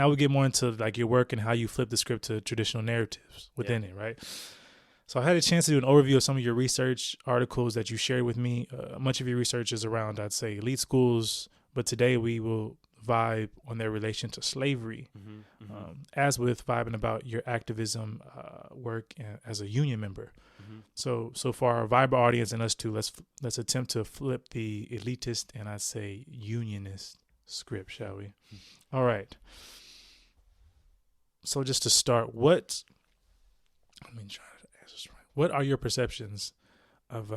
now we get more into like your work and how you flip the script to traditional narratives within it, right? So I had a chance to do an overview of some of your research articles that you shared with me. Much of your research is around, I'd say, elite schools, but today we will vibe on their relation to slavery, as with vibing about your activism work as a union member. So for our Viber audience and us too, let's attempt to flip the elitist and I'd say unionist script, shall we? All right. So just to start, what are your perceptions of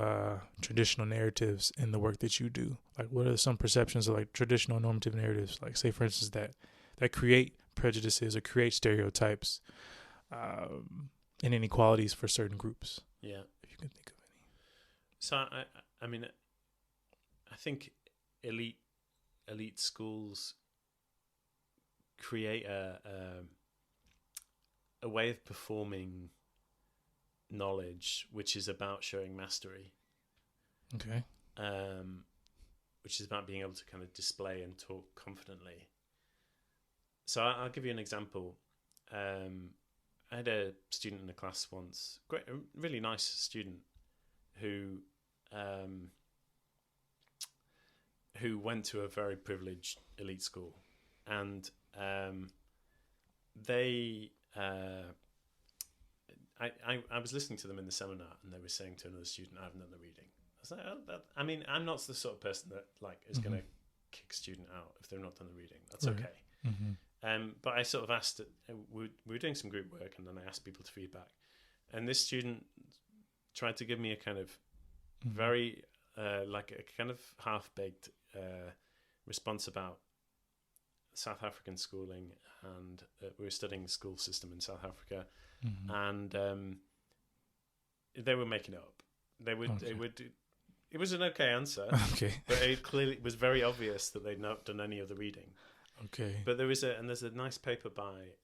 traditional narratives in the work that you do? Like, what are some perceptions of like traditional normative narratives, like say for instance that create prejudices or create stereotypes and inequalities for certain groups? Yeah, if you can think of any. So I mean, I think elite schools create a way of performing knowledge which is about showing mastery. Okay. Which is about being able to kind of display and talk confidently. So I'll give you an example. I had a student in the class once, a really nice student, who went to a very privileged elite school, and they. I was listening to them in the seminar, and they were saying to another student, "I haven't done the reading." I was like, I mean, I'm not the sort of person that like is going to kick a student out if they've not done the reading. That's okay. But I sort of asked, we were doing some group work, and then I asked people to feedback, and this student tried to give me a kind of very like a kind of half-baked response about South African schooling, and we were studying the school system in South Africa, and they were making it up. They would. It was an okay answer, but it clearly was very obvious that they'd not done any of the reading. Okay. But there's a nice paper by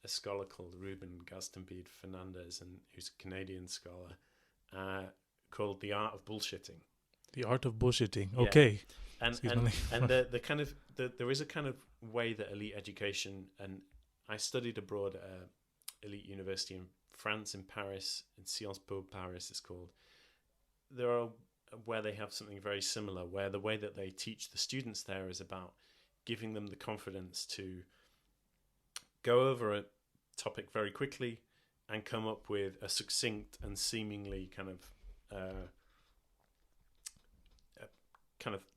a scholar called Ruben Gastonbide Fernandez, and who's a Canadian scholar, called "The Art of Bullshitting." The art of bullshitting. Yeah. Okay. And the kind of there is a kind of way that elite education, and I studied abroad at an elite university in France, in Paris, in Sciences Po Paris it's called. There are where they have something very similar, where the way that they teach the students there is about giving them the confidence to go over a topic very quickly and come up with a succinct and seemingly kind of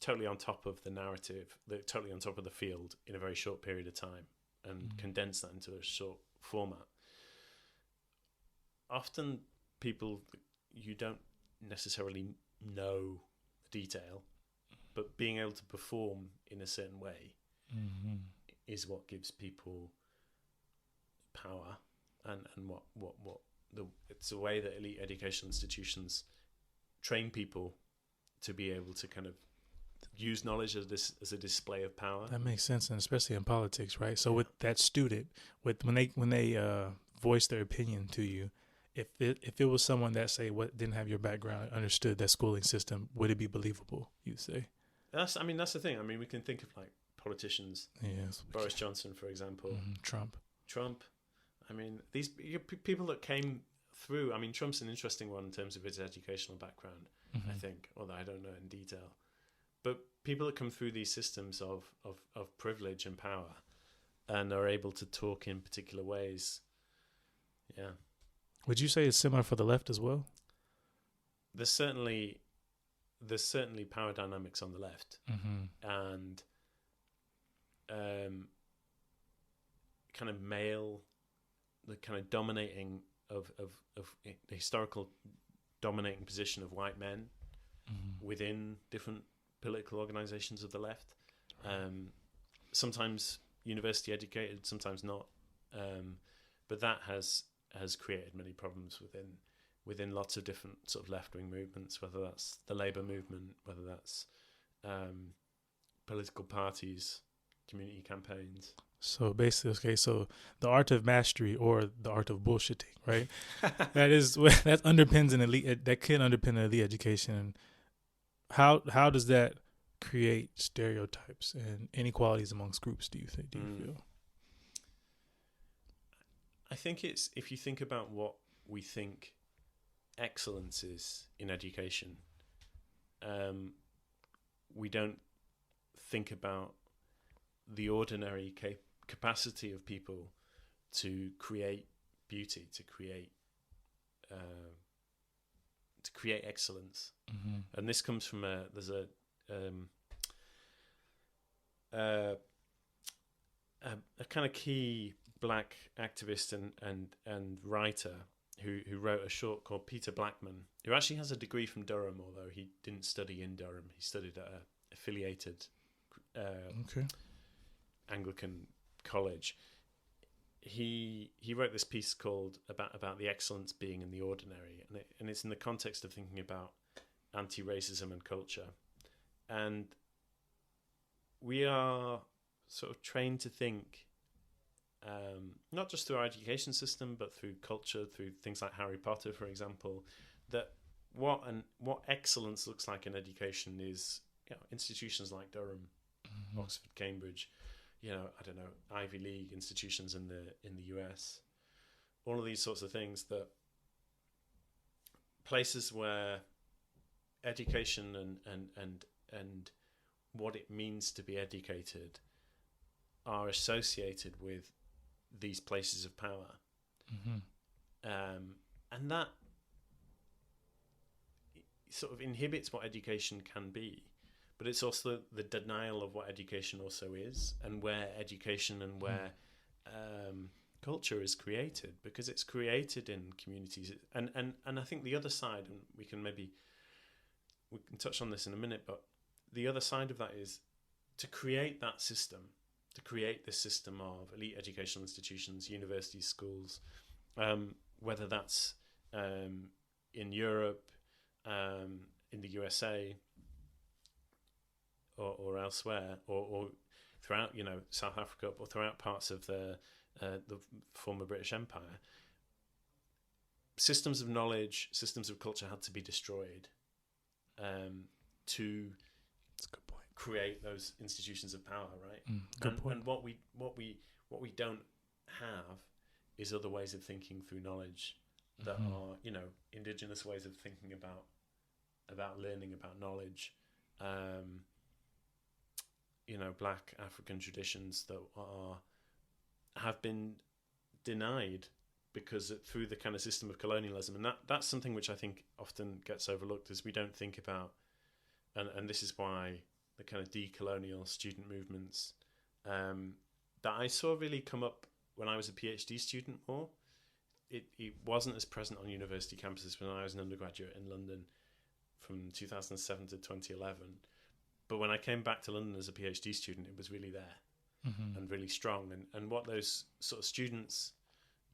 totally on top of the narrative, totally on top of the field in a very short period of time, and condense that into a short format. Often people, you don't necessarily know the detail, but being able to perform in a certain way is what gives people power, and it's a way that elite education institutions train people to be able to kind of use knowledge as a display of power. That makes sense, and especially in politics, right? So with that student, when they voice their opinion to you, if it was someone that say what didn't have your background, understood that schooling system, would it be believable? You say? That's the thing. I mean, we can think of like politicians. Yes. Boris Johnson, for example. Trump. I mean, these people that came through. I mean, Trump's an interesting one in terms of his educational background. I think, although I don't know in detail. But people that come through these systems of privilege and power and are able to talk in particular ways. Yeah. Would you say it's similar for the left as well? There's certainly power dynamics on the left, and kind of male, the kind of dominating of the historical dominating position of white men within different political organizations of the left. Sometimes university educated, sometimes not, but that has created many problems within lots of different sort of left-wing movements, whether that's the Labour movement, whether that's political parties, community campaigns. So basically, so the art of mastery or the art of bullshitting, right? that underpins an elite, that can underpin an elite education. How does that create stereotypes and inequalities amongst groups? Do you feel? I think it's, if you think about what we think excellence is in education, we don't think about the ordinary capacity of people to create beauty, to create excellence. And this comes from there's a kind of key black activist and writer who wrote a short called Peter Blackman, who actually has a degree from Durham, although he didn't study in Durham. He studied at a affiliated Anglican college. He wrote this piece called about the excellence being in the ordinary, and it's in the context of thinking about anti-racism and culture. And we are sort of trained to think, not just through our education system, but through culture, through things like Harry Potter, for example, that what excellence looks like in education is, institutions like Durham, Oxford, Cambridge, I don't know, Ivy League institutions in the US, all of these sorts of things, that places where education and what it means to be educated are associated with these places of power. And that sort of inhibits what education can be, but it's also the denial of what education also is, and where education and where culture is created, because it's created in communities. And I think the other side, and we can touch on this in a minute, but the other side of that is to create that system, to create this system of elite educational institutions, universities, schools, whether that's in Europe, in the USA, or elsewhere, or throughout, South Africa, or throughout parts of the former British Empire. Systems of knowledge, systems of culture had to be destroyed to create those institutions of power, right? And what we don't have is other ways of thinking through knowledge that are, indigenous ways of thinking about learning, about knowledge. Black African traditions that have been denied because through the kind of system of colonialism, and that's something which I think often gets overlooked, is we don't think about, and this is why the kind of decolonial student movements that I saw really come up when I was a PhD student more. It wasn't as present on university campuses when I was an undergraduate in London from 2007 to 2011. But when I came back to London as a PhD student, it was really there and really strong. And what those sort of students,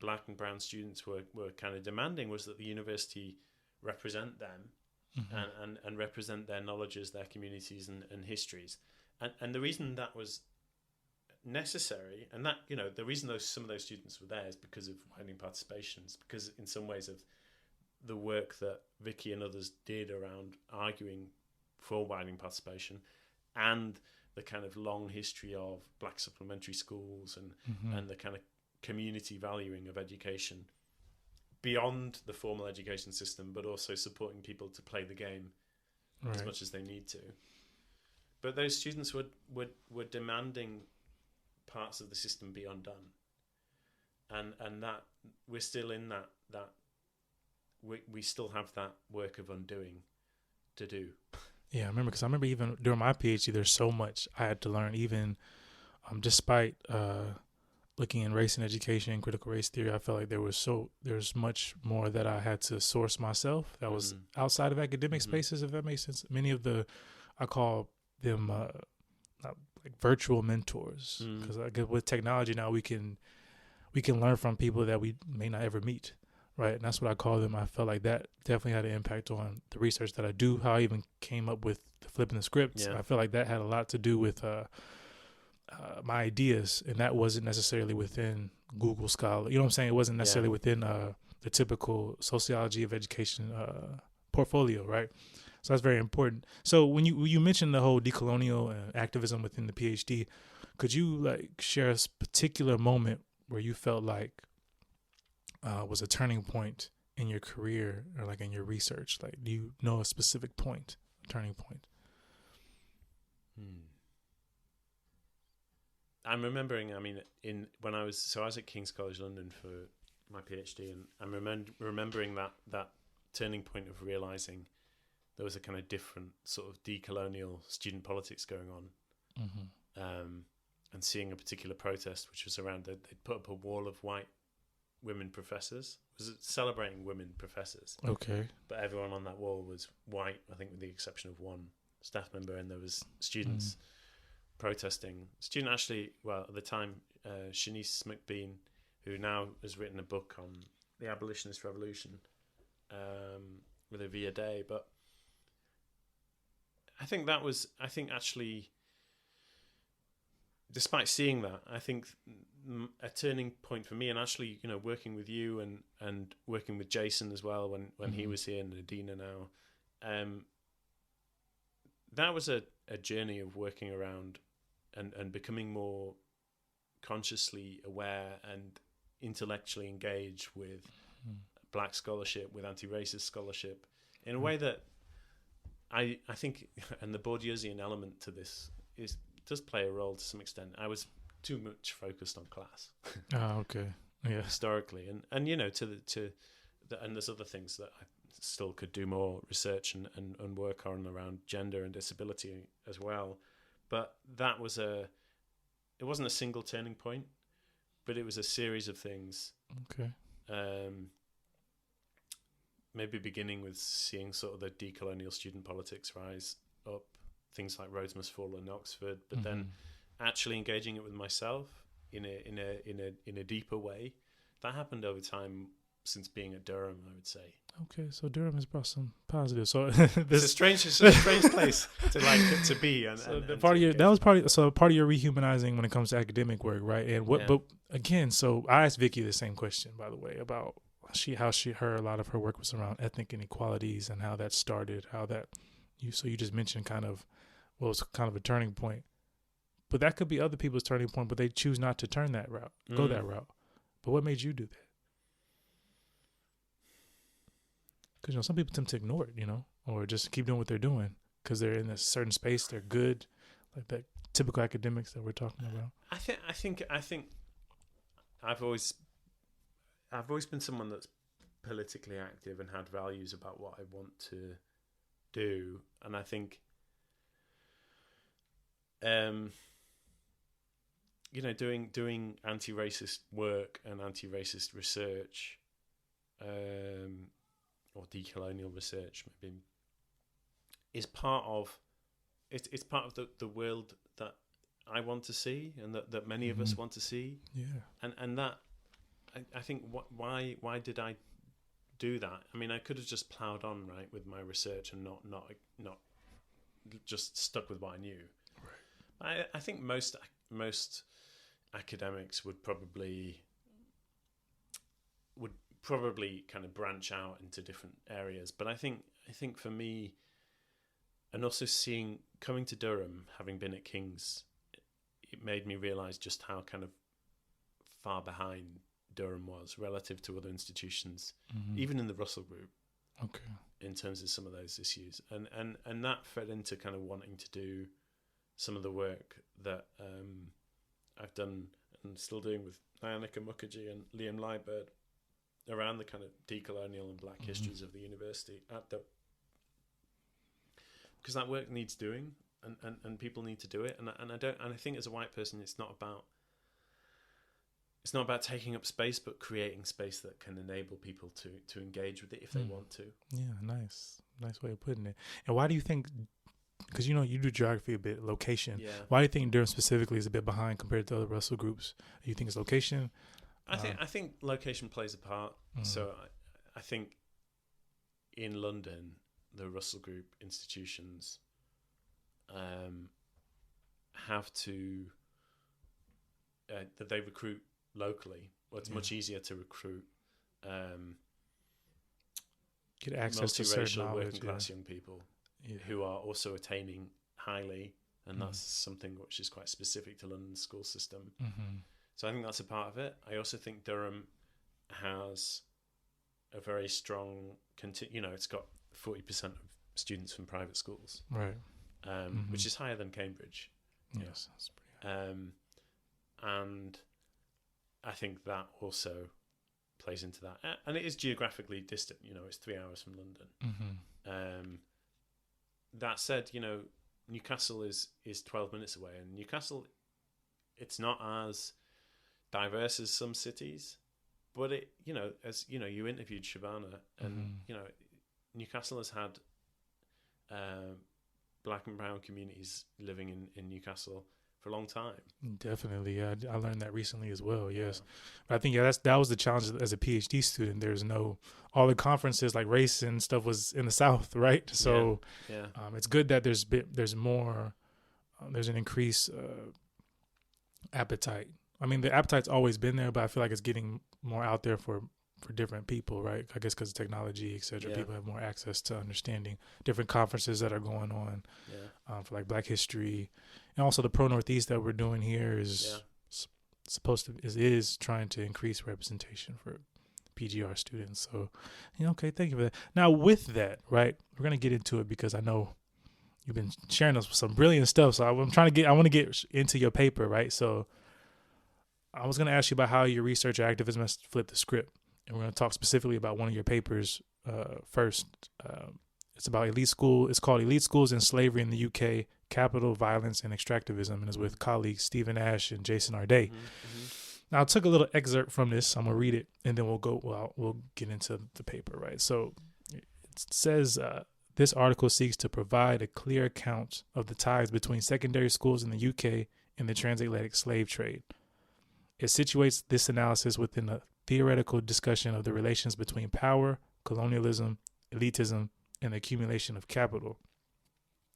black and brown students, were kind of demanding was that the university represent them and represent their knowledges, their communities and histories. And the reason that was necessary, and that, the reason some of those students were there is because of widening participations, because in some ways of the work that Vicky and others did around arguing for widening participation, and the kind of long history of black supplementary schools and the kind of community valuing of education beyond the formal education system, but also supporting people to play the game as much as they need to. But those students were demanding parts of the system be undone, and that we're still in that we still have that work of undoing to do. Yeah, I remember even during my PhD, there's so much I had to learn, even despite looking in race and education, critical race theory. I felt like there's much more that I had to source myself that was outside of academic spaces, if that makes sense. Many of I call them like virtual mentors, because I guess with technology now we can learn from people that we may not ever meet. Right, and that's what I call them. I felt like that definitely had an impact on the research that I do, how I even came up with the flipping the scripts. Yeah. I feel like that had a lot to do with my ideas, and that wasn't necessarily within Google Scholar. You know what I'm saying? It wasn't necessarily within the typical sociology of education portfolio, right? So that's very important. So when you mentioned the whole decolonial activism within the PhD, could you share a particular moment where you felt like was a turning point in your career or like in your research? Like, do you know a specific point, turning point? I'm remembering, I mean, when I was at King's College London for my PhD, and I'm remembering that turning point of realizing there was a kind of different sort of decolonial student politics going on, and seeing a particular protest which was around they'd put up a wall of white women professors. It was celebrating women professors. Okay. But everyone on that wall was white, I think, with the exception of one staff member, and there was students protesting. Student actually, well, at the time, Shanice McBean, who now has written a book on the abolitionist revolution, with a V a day. But I think actually, despite seeing that, I think a turning point for me, and actually, working with you and working with Jason as well when he was here, and Adina now, that was a journey of working around and becoming more consciously aware and intellectually engaged with black scholarship, with anti-racist scholarship, in a way that I think, and the Bourdieusian element to this does play a role to some extent. I was too much focused on class. Okay. Yeah. Historically, and and there's other things that I still could do more research and work on around gender and disability as well. But it wasn't a single turning point, but it was a series of things. Okay. Maybe beginning with seeing sort of the decolonial student politics rise up, things like Rhodes Must Fall in Oxford, but then actually engaging it with myself in a deeper way. That happened over time since being at Durham, I would say. Okay, so Durham has brought some positive. So it's a strange place to be. And, so and part of your rehumanizing when it comes to academic work, right? And but again, so I asked Vicky the same question, by the way, about a lot of her work was around ethnic inequalities and how that started, so you just mentioned kind of what was kind of a turning point, but that could be other people's turning point, but they choose not to turn that route, go that route. But what made you do that? Because some people tend to ignore it, or just keep doing what they're doing because they're in a certain space, they're good, like that typical academics that we're talking about. I think I've always been someone that's politically active and had values about what I want to do, and I think doing anti-racist work and anti-racist research, or decolonial research maybe, is part of it's part of the world that I want to see, and that many of us want to see. Yeah. And that I think why did I do that? I mean, I could have just plowed on, right, with my research and not just stuck with what I knew. Right. I think most academics would probably kind of branch out into different areas, but I think for me, and also coming to Durham, having been at King's, it made me realize just how kind of far behind Durham was relative to other institutions, even in the Russell Group. Okay. In terms of some of those issues, and that fed into kind of wanting to do some of the work that I've done and still doing with Nyanika Mukherjee and Liam Liebird around the kind of decolonial and black histories of the university because that work needs doing, and people need to do it, and I think as a white person it's not about taking up space, but creating space that can enable people to engage with it if they want to. Yeah, nice way of putting it. And why do you think, because you do geography a bit, location. Yeah. Why do you think Durham specifically is a bit behind compared to other Russell groups? You think it's location? I think location plays a part. So I think in London, the Russell Group institutions have to that they recruit locally. Well, it's much easier to recruit get access to certain knowledge, working class young people who are also attaining highly, and that's something which is quite specific to London's school system. So I think that's a part of it. I also think Durham has a very strong, it's got 40% of students from private schools, right, which is higher than Cambridge. yes, that's pretty high. And I think that also plays into that. And it is geographically distant. It's 3 hours from London. That said, Newcastle is 12 minutes away, and Newcastle, it's not as diverse as some cities, but it, as you interviewed Shabana, and Newcastle has had black and brown communities living in Newcastle for a long time. Definitely, yeah. I learned that recently as well. Yes, but I think that was the challenge as a PhD student. There's all the conferences like race and stuff was in the South, right? So it's good that there's more, there's an increased appetite. I mean, the appetite's always been there, but I feel like it's getting more out there for different people, right? I guess because of technology, et cetera, people have more access to understanding different conferences that are going on for like Black History, and also the Pro Northeast that we're doing here is is trying to increase representation for PGR students. So, okay, thank you for that. Now, with that, right, we're gonna get into it because I know you've been sharing us with some brilliant stuff. So I want to get into your paper, right? So I was gonna ask you about how your research activism has flipped the script. And we're going to talk specifically about one of your papers first. It's about elite school. It's called Elite Schools and Slavery in the UK, Capital, Violence, and Extractivism. And it's with colleagues Stephen Ash and Jason Arday. Now, I took a little excerpt from this. I'm going to read it, and then we'll get into the paper, right? So it says, this article seeks to provide a clear account of the ties between secondary schools in the UK and the transatlantic slave trade. It situates this analysis within a theoretical discussion of the relations between power, colonialism, elitism, and the accumulation of capital.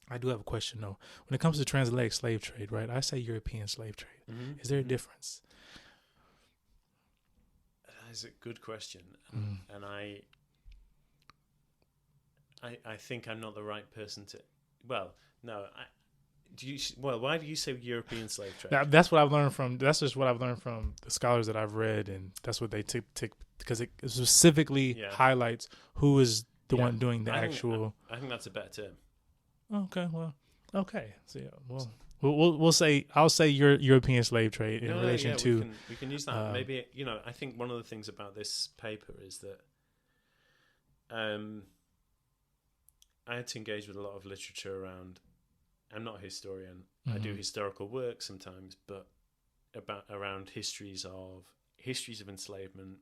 I do have a question, though. When it comes to transatlantic slave trade, right, I say European slave trade. Is there a difference? That is a good question. And I think I'm not the right person to... Well, no, why do you say European slave trade? That's what I've learned from. That's just what I've learned from the scholars that I've read, and that's what they take because it specifically highlights who is the one doing the actual. I think that's a better term. Okay, well, okay, so we'll say I'll say your European slave trade in relation to. We can use that. Maybe I think one of the things about this paper is that I had to engage with a lot of literature around. I'm not a historian. I do historical work sometimes, but around histories of enslavement,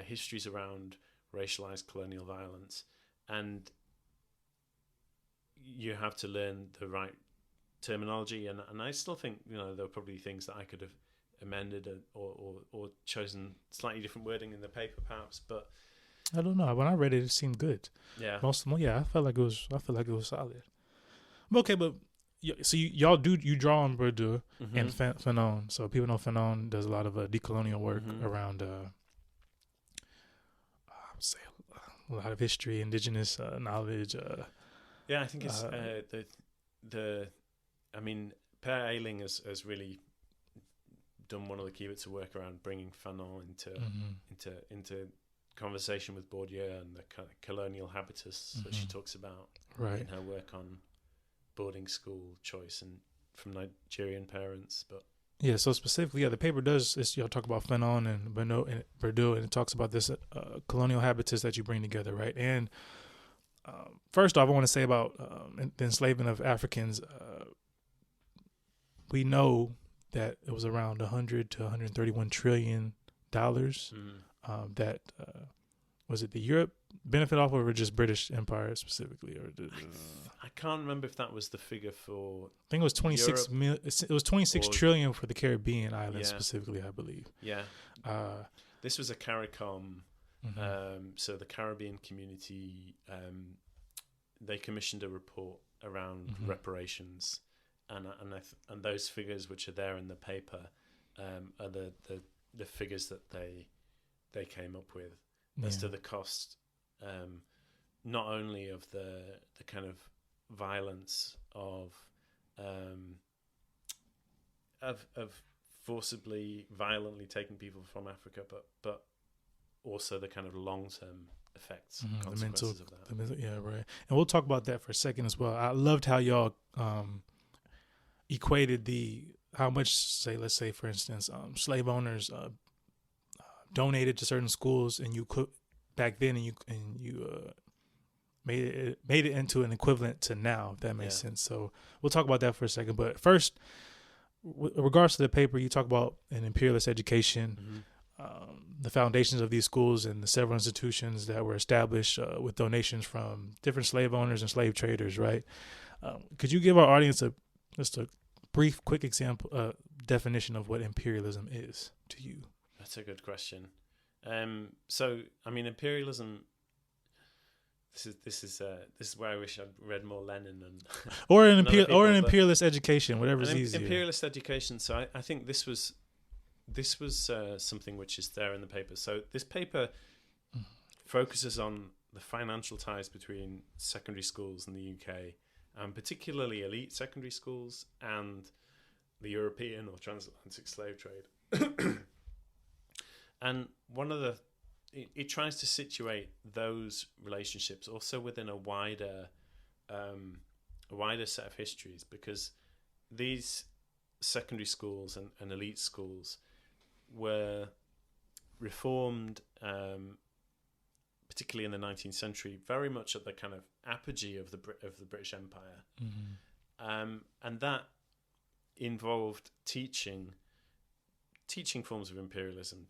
histories around racialized colonial violence, and you have to learn the right terminology. And I still think there are probably things that I could have amended or chosen slightly different wording in the paper, perhaps. But I don't know. When I read it, it seemed good. Yeah. I felt like it was solid. Okay, but so y'all draw on Bourdieu and Fanon. So people know Fanon does a lot of decolonial work around, I would say, a lot of history, indigenous knowledge. I think it's I mean, Per Ailing has really done one of the key bits of work around bringing Fanon into conversation with Bourdieu and the kind of colonial habitus that she talks about in her work on boarding school choice and from Nigerian parents. But so specifically, the paper does y'all talk about Fanon and Bourdieu, and it talks about this colonial habitus that you bring together, right? And first off, I want to say about the enslavement of Africans. We know that it was around 100 to 131 trillion dollars that was it the Europe benefit off of, or just British Empire specifically, or I can't remember if that was the figure for. I think it was 26 million. It was 26 trillion for the Caribbean islands specifically, I believe. Yeah. This was a CARICOM. So the Caribbean community, they commissioned a report around reparations, and those figures which are there in the paper are the figures that they came up with as to the cost, not only of the kind of violence of forcibly, violently taking people from Africa, but also the kind of long-term effects, the mental, consequences of that. yeah, right. And we'll talk about that for a second as well. I loved how y'all equated how much, let's say for instance, slave owners donated to certain schools, and you could back then, and you made it into an equivalent to now, if that makes sense. So we'll talk about that for a second. But first, with regards to the paper, you talk about an imperialist education, the foundations of these schools, and the several institutions that were established with donations from different slave owners and slave traders, right? Could you give our audience just a brief, quick example, definition of what imperialism is to you? That's a good question. So, I mean, imperialism. This is where I wish I'd read more Lenin and or an imperialist education, whatever's easier. Imperialist education. So I think this was something which is there in the paper. So this paper focuses on the financial ties between secondary schools in the UK, and particularly elite secondary schools, and the European or transatlantic slave trade. And it tries to situate those relationships also within a wider set of histories, because these secondary schools and elite schools were reformed, particularly in the 19th century, very much at the kind of apogee of the British Empire, and that involved teaching forms of imperialism,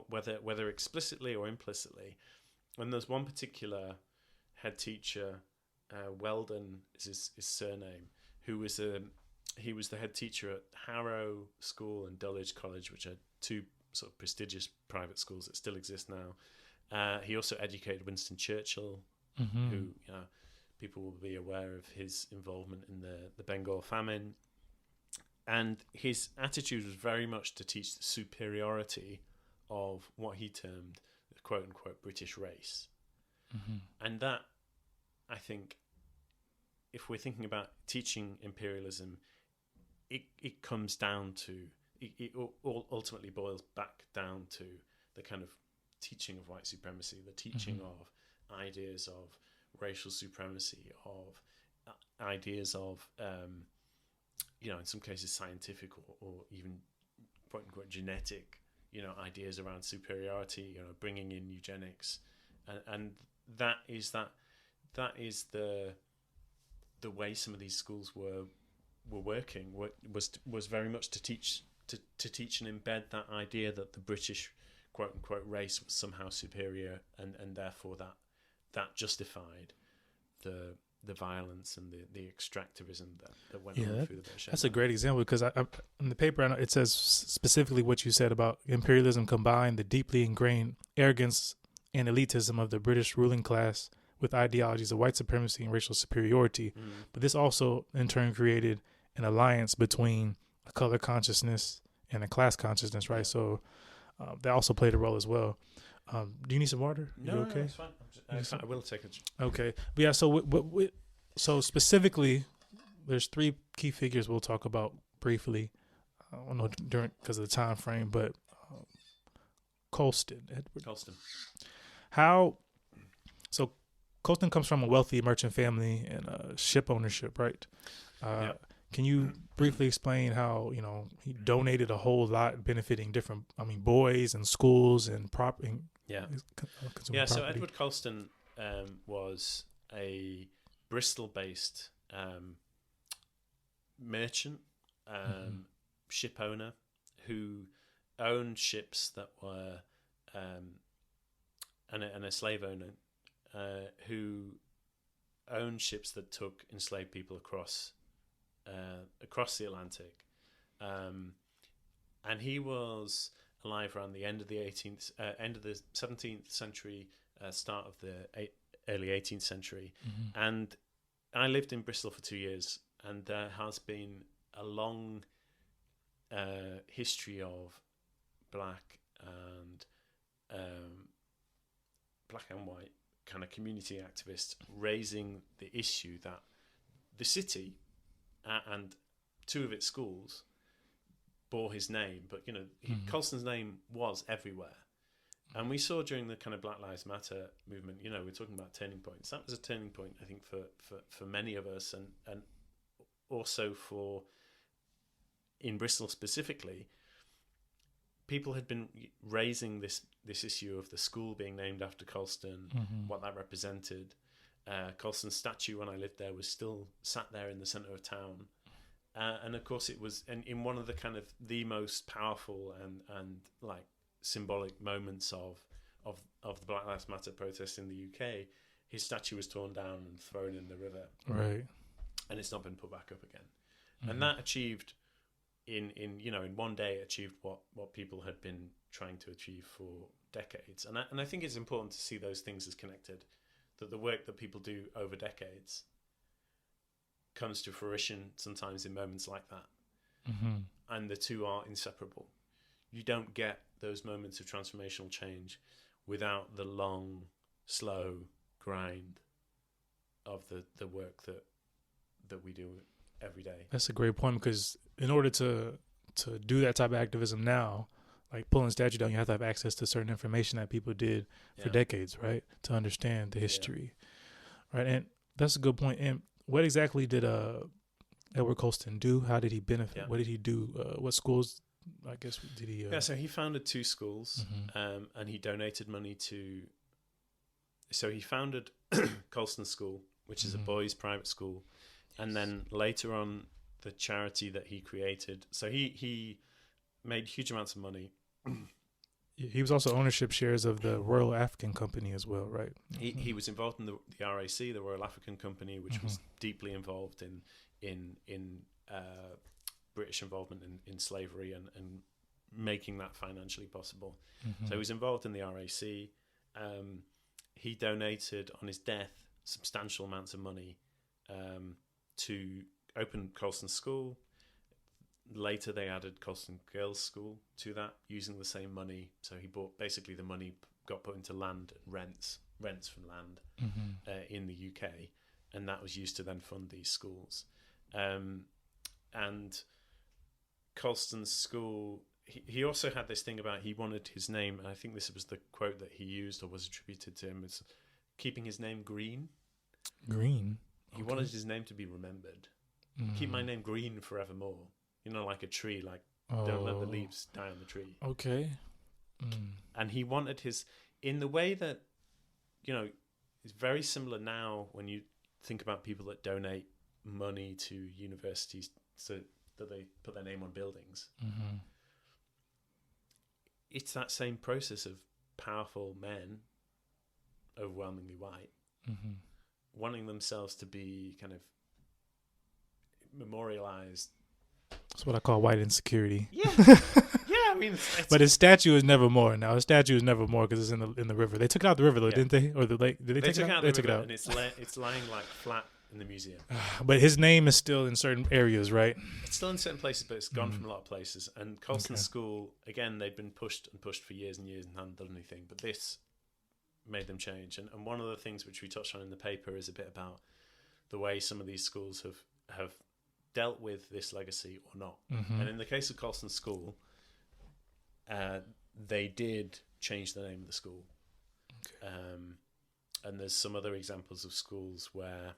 whether explicitly or implicitly. And there's one particular head teacher, Weldon is his surname, who was he was the head teacher at Harrow School and Dulwich College, which are two sort of prestigious private schools that still exist now. He also educated Winston Churchill, who people will be aware of his involvement in the Bengal famine. And his attitude was very much to teach the superiority of what he termed the quote-unquote British race. And that, I think, if we're thinking about teaching imperialism, it comes down to, it ultimately boils back down to the kind of teaching of white supremacy, the teaching of ideas of racial supremacy, of ideas of... in some cases scientific or even quote unquote genetic, ideas around superiority, bringing in eugenics, and that is the way some of these schools were working, was very much to teach and embed that idea that the British quote unquote race was somehow superior, and therefore that justified the violence and the extractivism that went on through the British Empire. That's a great example, because in the paper it says specifically what you said about imperialism combined the deeply ingrained arrogance and elitism of the British ruling class with ideologies of white supremacy and racial superiority. But this also in turn created an alliance between a color consciousness and a class consciousness, right? So that also played a role as well. Do you need some water? No, you okay? No, it's fine. I will take it. Okay. But yeah, so specifically, there's three key figures we'll talk about briefly. I don't know because of the time frame, but Edward Colston. So Colston comes from a wealthy merchant family and ship ownership, right? Can you briefly explain how, he donated a whole lot benefiting different, boys and schools and property? So Edward Colston was a Bristol-based merchant, ship owner, who owned ships that were, and a slave owner who owned ships that took enslaved people across the Atlantic, and he was alive around the end of the 17th century, start of the early 18th century, and I lived in Bristol for 2 years, and there has been a long history of black and white kind of community activists raising the issue that the city and two of its schools bore his name, but Colston's name was everywhere, And we saw during the kind of Black Lives Matter movement, you know, we're talking about turning points. That was a turning point, I think, for many of us, and also for, in Bristol specifically, people had been raising this issue of the school being named after Colston, what that represented. Colston's statue, when I lived there, was still sat there in the centre of town. And of course it was, and in one of the kind of the most powerful and like symbolic moments of the Black Lives Matter protests in the UK, his statue was torn down and thrown in the river. Right. And it's not been put back up again. And that achieved in one day achieved what people had been trying to achieve for decades. And I think it's important to see those things as connected, that the work that people do over decades comes to fruition sometimes in moments like that. And the two are inseparable. You don't get those moments of transformational change without the long, slow grind of the work that we do every day. That's a great point, because in order to do that type of activism now, like pulling a statue down, you have to have access to certain information that people did for decades, right? To understand the history, right? And that's a good point. And what exactly did Edward Colston do? How did he benefit? What did he do? What schools, I guess, did he... so he founded 2 schools, and he donated money to... So he founded Colston School, which is a boys' private school, and then later on, the charity that he created. So he made huge amounts of money. He was also ownership shares of the Royal African Company as well, right? He was involved in the RAC, the Royal African Company, which was deeply involved in British involvement in slavery and making that financially possible. So he was involved in the RAC. He donated on his death substantial amounts of money to open Colston School. Later, they added Colston Girls' School to that using the same money. So he bought, basically the money got put into land rents from land in the UK, and that was used to then fund these schools. And Colston School, he also had this thing about he wanted his name, and I think this was the quote that he used or was attributed to him, was keeping his name green. Green? He wanted his name to be remembered. Keep my name green forevermore. You know, like a tree, like don't let the leaves die on the tree. Okay. And he wanted his, in the way that, you know, it's very similar now when you think about people that donate money to universities so that they put their name on buildings. It's that same process of powerful men, overwhelmingly white, wanting themselves to be kind of memorialized. That's what I call white insecurity. Yeah, I mean, it's but his statue is Nevermore. Now his statue is Nevermore because it's in the river. They took it out the river though, didn't they? Or the lake? Did they take it out? They took it out, and it's lying like flat in the museum. But his name is still in certain areas, right? It's still in certain places, but it's gone from a lot of places. And Colston School, again, they'd been pushed for years and years and hadn't done anything. But this made them change. And one of the things which we touched on in the paper is a bit about the way some of these schools have dealt with this legacy or not. And in the case of Colston School, they did change the name of the school. And there's some other examples of schools where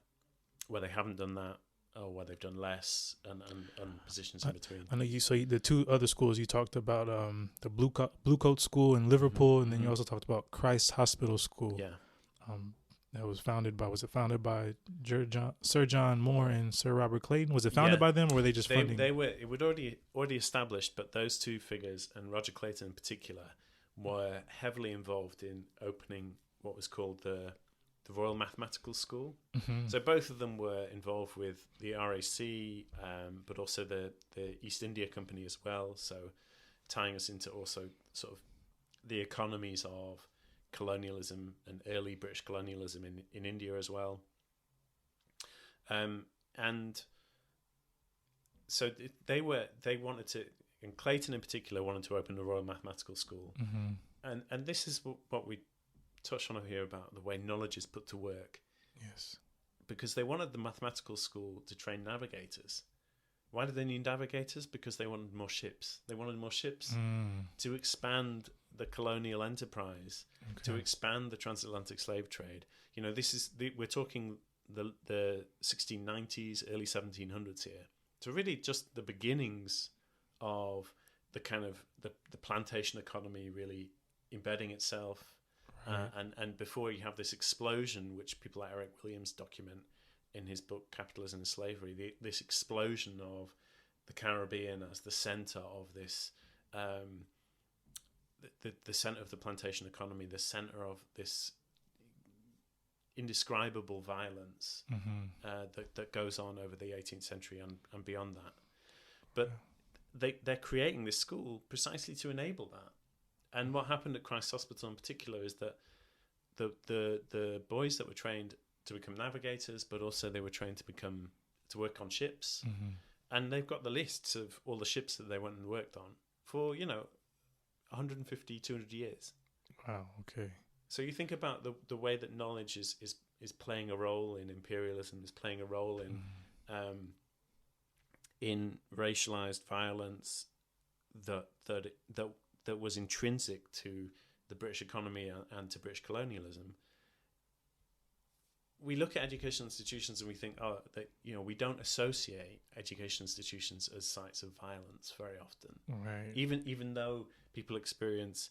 they haven't done that, or where they've done less, and positions in between. I know you. So the 2 other schools you talked about, the Blue Coat School in Liverpool, and then you also talked about Christ Hospital School. Yeah. That was founded by Sir John Moore and Sir Robert Clayton? Was it founded by them, or were they just funding? It was already established, but those 2 figures, and Roger Clayton in particular, were heavily involved in opening what was called the Royal Mathematical School. So both of them were involved with the RAC, but also the East India Company as well. So tying us into also sort of the economies of colonialism and early British colonialism in India as well. And so they wanted to, and Clayton in particular wanted to open the Royal Mathematical School. And this is what we touched on here about the way knowledge is put to work. Yes. Because they wanted the mathematical school to train navigators. Why did they need navigators? Because they wanted more ships. They wanted more ships to expand the colonial enterprise to expand the transatlantic slave trade. You know, we're talking the 1690s, early 1700s here. So really just the beginnings of the kind of the plantation economy really embedding itself. Right. And before you have this explosion, which people like Eric Williams document in his book Capitalism and Slavery, this explosion of the Caribbean as the center of this, the center of the plantation economy, the center of this indescribable violence that goes on over the 18th century and beyond that. But they're creating this school precisely to enable that. And what happened at Christ's Hospital in particular is that the boys that were trained to become navigators, but also they were trained to work on ships. And they've got the lists of all the ships that they went and worked on for, 150, 200 years. Wow, okay. So you think about the way that knowledge is playing a role in imperialism, is playing a role in racialized violence that was intrinsic to the British economy and to British colonialism. We look at educational institutions and we think, we don't associate education institutions as sites of violence very often. Right. Even though people experience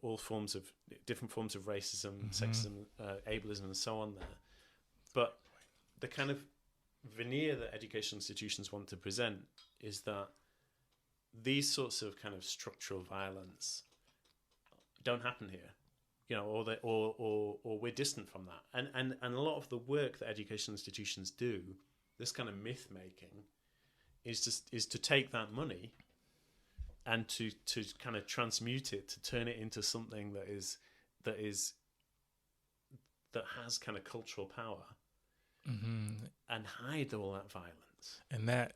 all forms of different forms of racism, sexism, ableism, and so on there, but the kind of veneer that educational institutions want to present is that these sorts of kind of structural violence don't happen here, or we're distant from that. And a lot of the work that educational institutions do, this kind of myth making, is to take that money and to kind of transmute it, to turn it into something that has kind of cultural power, and hide all that violence. And that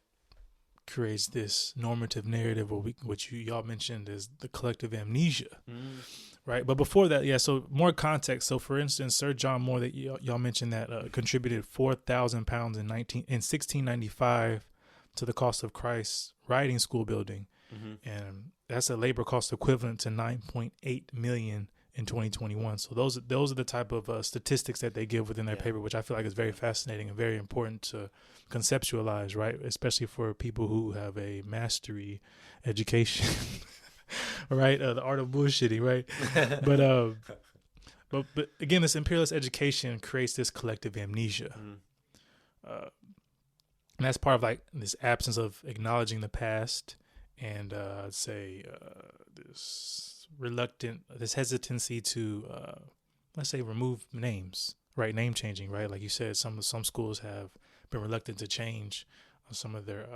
creates this normative narrative, which y'all mentioned is the collective amnesia, right? But before that, so more context. So, for instance, Sir John Moore, that y'all mentioned, that contributed £4,000 in 1695 to the cost of Christ's riding school building, and that's a labor cost equivalent to $9.8 million in 2021. So those are the type of statistics that they give within their paper, which I feel like is very fascinating and very important to conceptualize, right? Especially for people who have a mastery education, right? The art of bullshitting, right? But again, this imperialist education creates this collective amnesia. And that's part of like this absence of acknowledging the past, and I'd say this hesitancy to let's say remove names, right? Name changing, right? Like you said, some schools have been reluctant to change some of their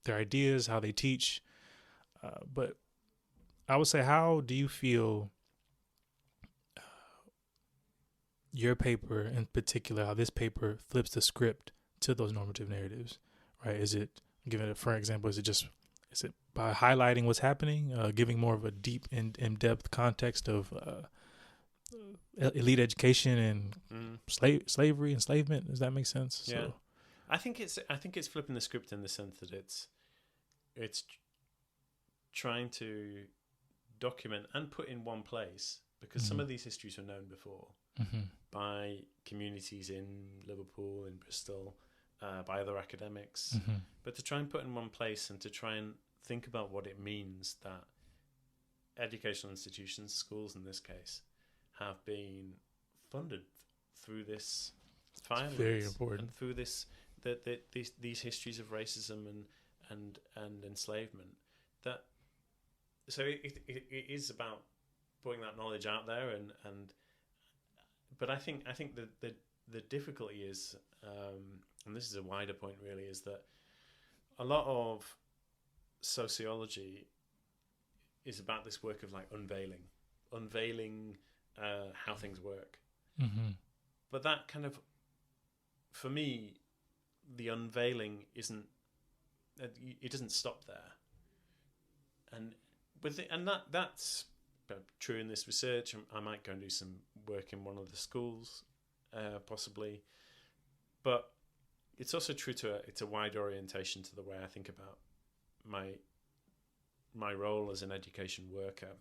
ideas, how they teach. But I would say, how do you feel your paper in particular, how this paper flips the script to those normative narratives, right? Is it, given it for example, is it by highlighting what's happening, giving more of a deep in-depth context of elite education and slavery, enslavement? Does that make sense? Yeah. So, I think it's flipping the script in the sense that it's trying to document and put in one place, because some of these histories were known before by communities in Liverpool, in Bristol, by other academics, but to try and put in one place and to try and think about what it means that educational institutions, schools in this case, have been funded through this violence, very important, and through this these histories of racism and enslavement. That so it is about putting that knowledge out there, but I think the difficulty is, and this is a wider point really, is that a lot of sociology is about this work of like unveiling how things work. But that kind of, for me, the unveiling it doesn't stop there. And that's true in this research. I might go and do some work in one of the schools, possibly, but it's also true it's a wide orientation to the way I think about my role as an education worker.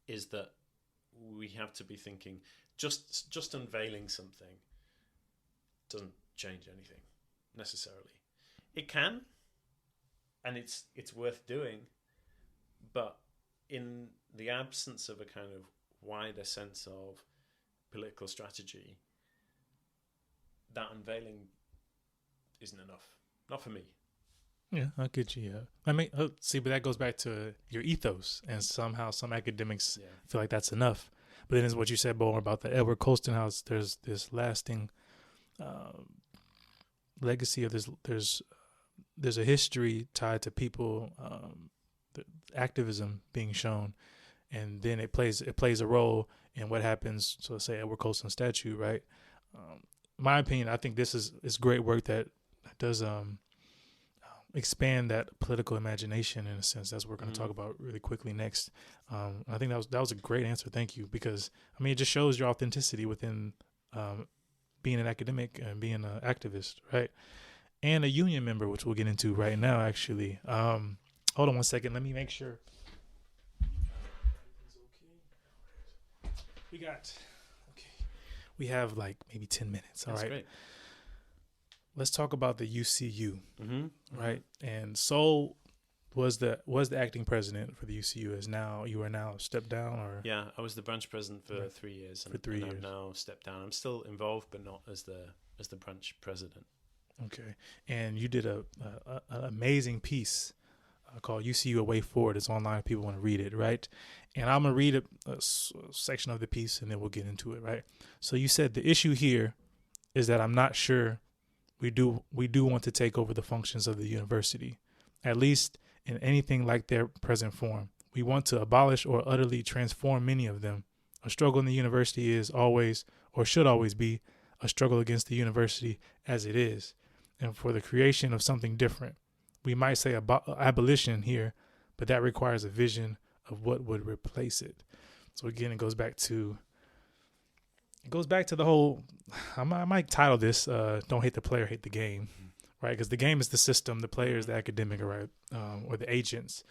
is that we have to be thinking just unveiling something doesn't change anything necessarily. It can, and it's worth doing, but in the absence of a kind of wider sense of political strategy, that unveiling isn't enough. Not for me. Yeah, I get you. Yeah. I mean, see, but that goes back to your ethos, and somehow some academics feel like that's enough. But then, is what you said, Bo, about the Edward Colston House. There's this lasting legacy of this. There's a history tied to people, activism being shown, and then it plays a role in what happens. So, let's say Edward Colston statue, right? My opinion, I think this is great work that does expand that political imagination in a sense. That's what we're going to talk about really quickly next. I think that was a great answer. Thank you, because I mean it just shows your authenticity within being an academic and being an activist, right? And a union member, which we'll get into right now. Actually, hold on one second. Let me make sure. We have like maybe 10 minutes. All right. Great. Let's talk about the UCU, right? And Sol was the acting president for the UCU. You are now stepped down, or I was the branch president for 3 years. And I've now stepped down. I'm still involved, but not as the branch president. Okay, and you did an amazing piece called UCU A Way Forward. It's online if people want to read it, right? And I'm gonna read a section of the piece, and then we'll get into it, right? So you said the issue here is that I'm not sure. We do want to take over the functions of the university, at least in anything like their present form. We want to abolish or utterly transform many of them. A struggle in the university is always, or should always be, a struggle against the university as it is, and for the creation of something different. We might say abolition here, but that requires a vision of what would replace it. So again, it goes back to the whole, I might title this, don't hate the player, hate the game, right? Because the game is the system, the player is the academic, right? Or the agents.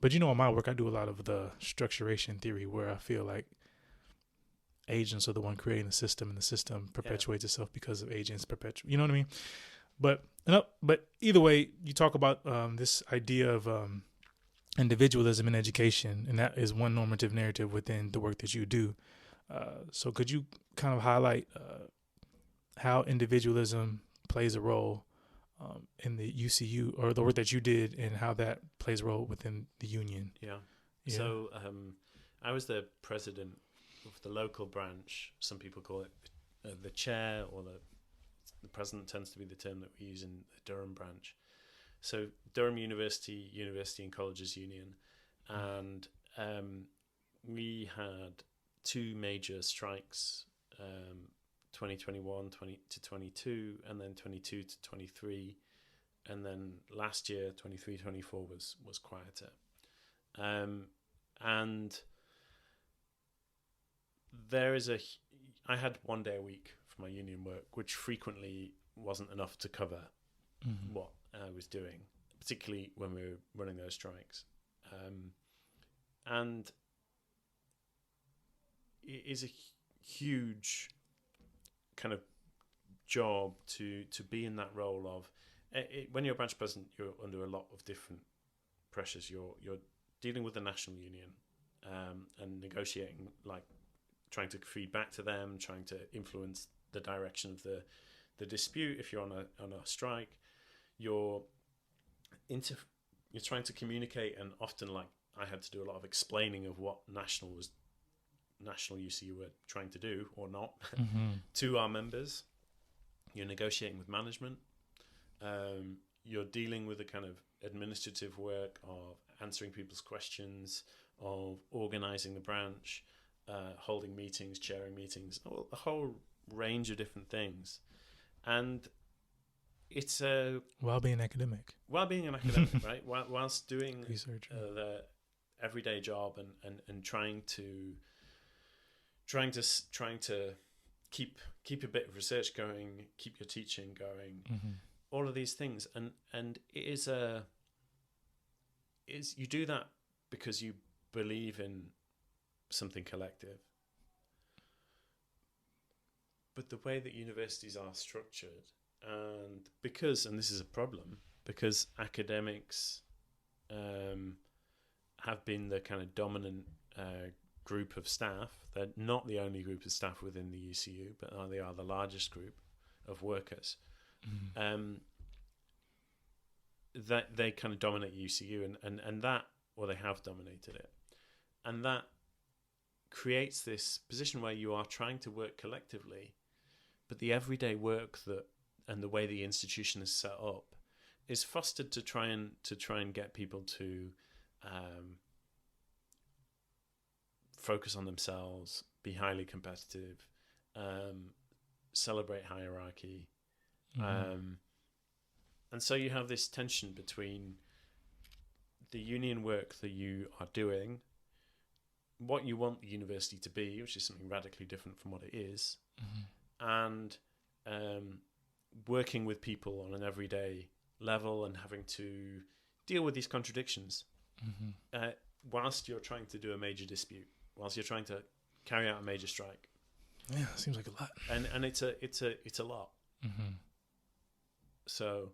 But in my work, I do a lot of the structuration theory, where I feel like agents are the one creating the system, and the system perpetuates itself because of agents perpetuate. You know what I mean? But either way, you talk about this idea of individualism in education, and that is one normative narrative within the work that you do. So could you kind of highlight how individualism plays a role in the UCU, or the work that you did, and how that plays a role within the union? Yeah. So I was the president of the local branch. Some people call it the chair, or the president tends to be the term that we use in the Durham branch. So Durham University and Colleges Union, and we had two major strikes, 2021 to 22, and then 22 to 23, and then last year 23-24 was quieter, and I had 1 day a week for my union work, which frequently wasn't enough to cover what I was doing, particularly when we were running those strikes, and it is a huge kind of job to be in that role of when you're a branch president, you're under a lot of different pressures. You're dealing with the national union and negotiating, like trying to feed back to them, trying to influence the direction of the dispute. If you're on a strike, you're trying to communicate, and often, like, I had to do a lot of explaining of what national UCU were trying to do or not to our members. You're negotiating with management. You're dealing with the kind of administrative work of answering people's questions, of organising the branch, holding meetings, chairing meetings, a whole range of different things. And it's while being an academic, right? Whilst doing research, the everyday job, and trying to keep a bit of research going, keep your teaching going, all of these things, and it is you do that because you believe in something collective. But the way that universities are structured, and this is a problem, because academics have been the kind of dominant group of staff. They're not the only group of staff within the UCU, but they are the largest group of workers. That they kind of dominate UCU, and that, or they have dominated it, and that creates this position where you are trying to work collectively, but the everyday work and the way the institution is set up is fostered to try and get people to focus on themselves, be highly competitive, celebrate hierarchy, and so you have this tension between the union work that you are doing, what you want the university to be, which is something radically different from what it is, and working with people on an everyday level and having to deal with these contradictions whilst you're trying to do a major dispute, whilst you're trying to carry out a major strike. Yeah, it seems like a lot. And it's a lot. So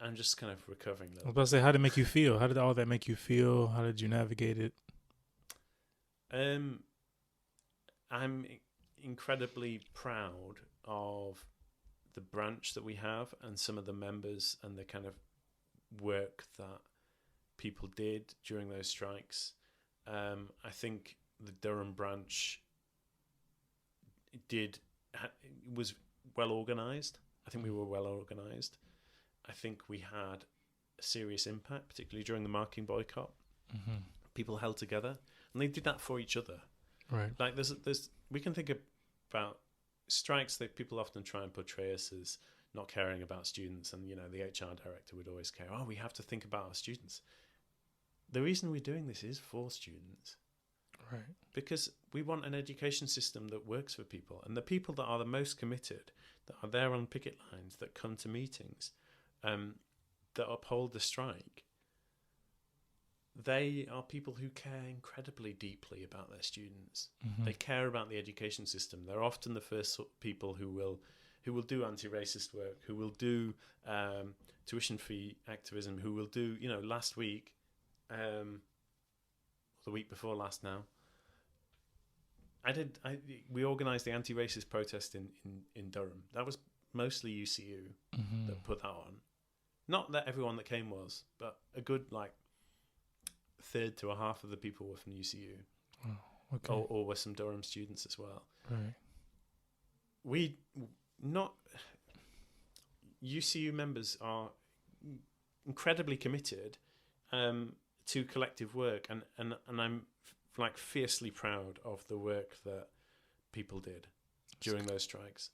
I'm just kind of recovering. I was about to say, how did it make you feel? How did all that make you feel? How did you navigate it? I'm incredibly proud of the branch that we have and some of the members and the kind of work that people did during those strikes. I think the Durham branch was well organised. I think we were well organised. I think we had a serious impact, particularly during the marking boycott. People held together, and they did that for each other. Right. Like we can think about strikes that people often try and portray us as not caring about students, and the HR director would always care. Oh, we have to think about our students. The reason we're doing this is for students. Right. Because we want an education system that works for people, and the people that are the most committed, that are there on picket lines, that come to meetings, that uphold the strike, they are people who care incredibly deeply about their students. They care about the education system. They're often the first sort of people who will do anti-racist work, who will do tuition fee activism, who will do, last week, the week before last now, we organised the anti-racist protest in Durham. That was mostly UCU that put that on. Not that everyone that came was, but a good third to a half of the people were from UCU. Oh, okay. Or were some Durham students as well. Right. UCU members are incredibly committed to collective work, and I'm fiercely proud of the work that people did during those strikes.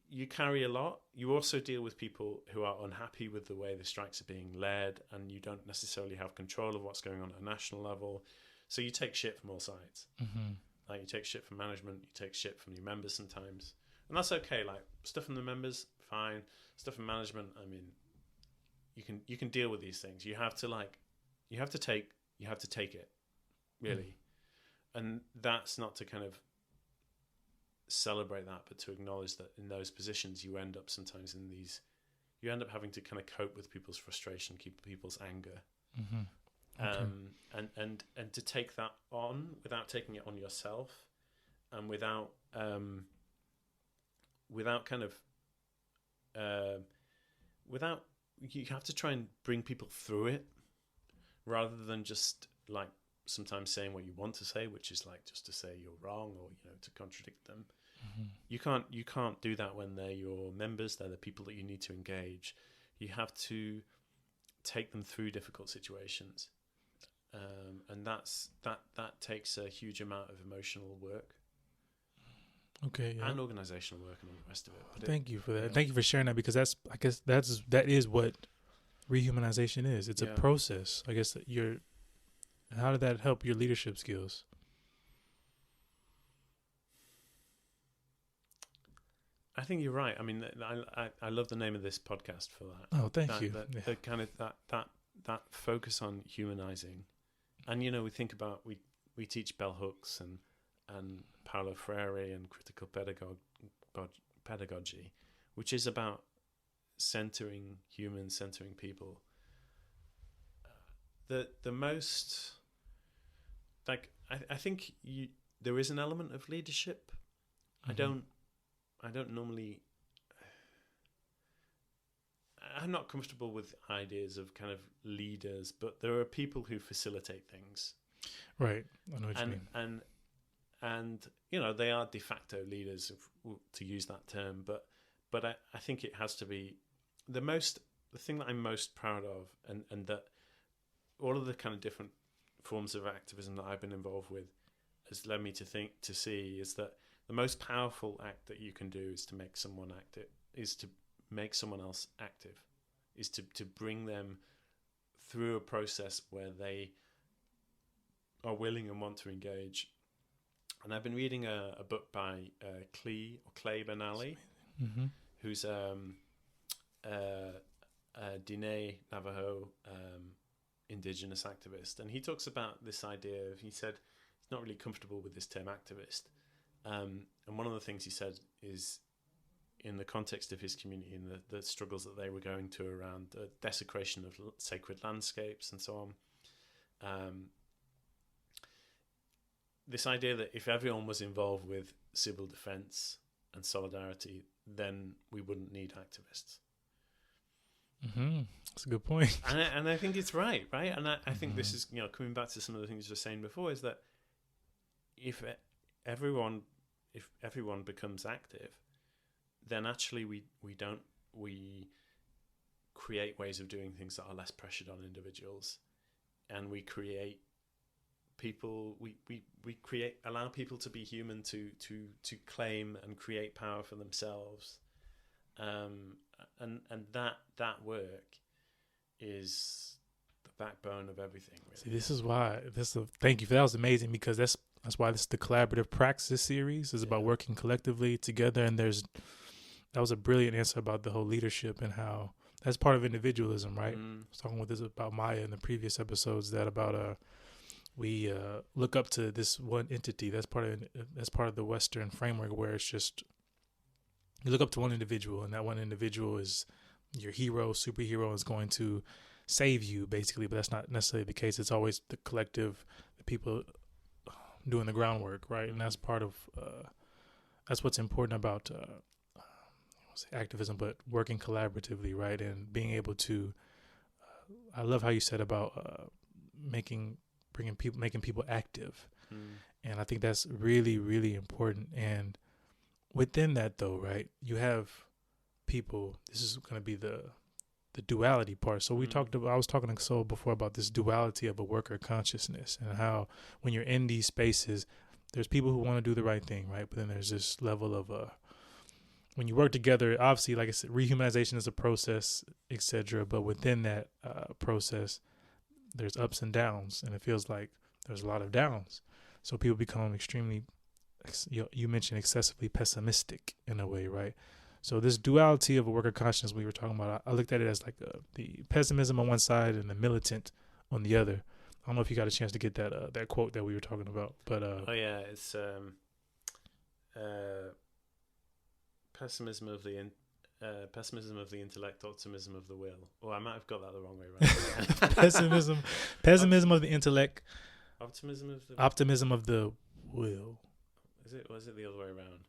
You carry a lot. You also deal with people who are unhappy with the way the strikes are being led, and you don't necessarily have control of what's going on at a national level. So you take shit from all sides. You take shit from management, you take shit from your members sometimes, and that's okay. Stuff from the members, fine. Stuff from management, I mean, you can deal with these things. You have to take it, really, and that's not to kind of celebrate that, but to acknowledge that in those positions you end up having to kind of cope with people's frustration, keep people's anger, and to take that on without taking it on yourself, and without you have to try and bring people through it, rather than just sometimes saying what you want to say, which is just to say you're wrong, or to contradict them. You can't do that when they're your members. They're the people that you need to engage. You have to take them through difficult situations, and that takes a huge amount of emotional work. Okay, yeah. And organizational work and all the rest of it. But thank you for that. Thank you for sharing that, because that is what rehumanization is. It's a process. I guess that how did that help your leadership skills? I think you're right. I mean, I love the name of this podcast for that. Oh, thank you. The kind of that focus on humanizing, and we think about we teach bell hooks and Paulo Freire and critical pedagogy, which is about centering humans, centering people. The most, like, I think there is an element of leadership. Mm-hmm. I don't normally. I'm not comfortable with ideas of kind of leaders, but there are people who facilitate things. Right. I know what you mean. And you know, they are de facto leaders, to use that term. But I think it has to be the thing that I'm most proud of, and that all of the kind of different forms of activism that I've been involved with has led me to see is that the most powerful act that you can do is to make someone active, is to make someone else active, is to bring them through a process where they are willing and want to engage. And I've been reading a book by Clay Benally, Mm-hmm. who's a Diné Navajo indigenous activist, and he talks about this idea of, he said he's not really comfortable with this term activist, and one of the things he said is, in the context of his community and the struggles that they were going to around the desecration of sacred landscapes and so on, this idea that if everyone was involved with civil defense and solidarity, then we wouldn't need activists. Mm-hmm. That's a good point. And I think it's right? And I think Mm-hmm. this is, you know, coming back to some of the things you were saying before, is that if everyone becomes active, then actually we create ways of doing things that are less pressured on individuals, and we create people, allow people to be human, to claim and create power for themselves, and that work is the backbone of everything, really. See, this is why thank you for that. Was amazing, because that's why this is the collaborative praxis series is about working collectively together. And that was a brilliant answer about the whole leadership and how that's part of individualism, right? I was talking with this about Maya in the previous episodes, that about we look up to this one entity. That's part of the Western framework, where it's just you look up to one individual, and that one individual is your hero, superhero, is going to save you, basically. But that's not necessarily the case. It's always the collective, the people doing the groundwork, right? And that's part of that's what's important about activism, but working collaboratively, right? And being able to I love how you said about making people active. And I think that's really, really important. And within that, though, right, you have people. This is going to be the duality part. So I was talking to Sol before about this duality of a worker consciousness, and how when you're in these spaces, there's people who want to do the right thing, right? But then there's this level of when you work together, obviously, like I said, rehumanization is a process, etc. But within that process, there's ups and downs, and it feels like there's a lot of downs. So people become extremely, you mentioned, excessively pessimistic in a way, right? So this duality of a worker consciousness we were talking about, I looked at it as like the pessimism on one side and the militant on the other. I don't know if you got a chance to get that quote that we were talking about, but it's pessimism of the intellect, optimism of the will. Oh, I might have got that the wrong way around. pessimism of the intellect, optimism of the will. Was it the other way around?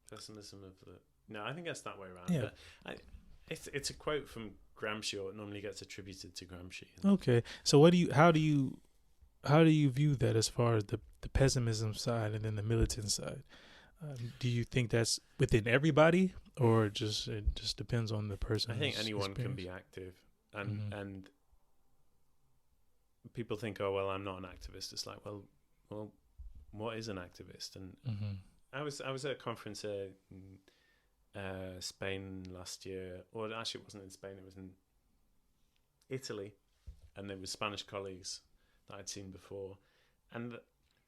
Pessimism of the... No, I think that's that way around. Yeah. But it's a quote from Gramsci, or it normally gets attributed to Gramsci. Okay, so how do you view that as far as the pessimism side and then the militant side? Do you think that's within everybody, or it just depends on the person? I think anyone can be active, and people think, oh well, I'm not an activist. It's like, well, what is an activist? And I was at a conference in Spain last year, or actually it wasn't in Spain, it was in Italy, and there were Spanish colleagues that I'd seen before, and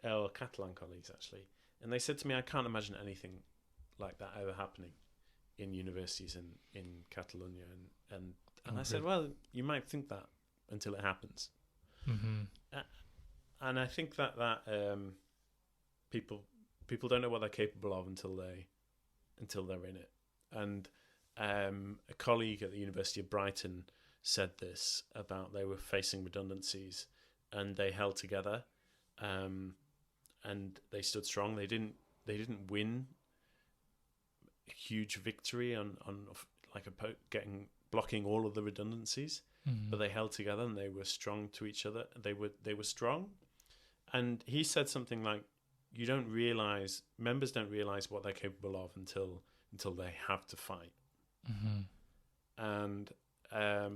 Catalan colleagues actually, and they said to me, I can't imagine anything like that ever happening in universities in Catalonia, and I said, well, you might think that until it happens. and I think that people don't know what they're capable of until they're in it. And a colleague at the University of Brighton said this about they were facing redundancies and they held together, and they stood strong. They didn't win a huge victory on like blocking all of the redundancies, but they held together and they were strong to each other. They were strong, and he said something like, members don't realize what they're capable of until they have to fight. And I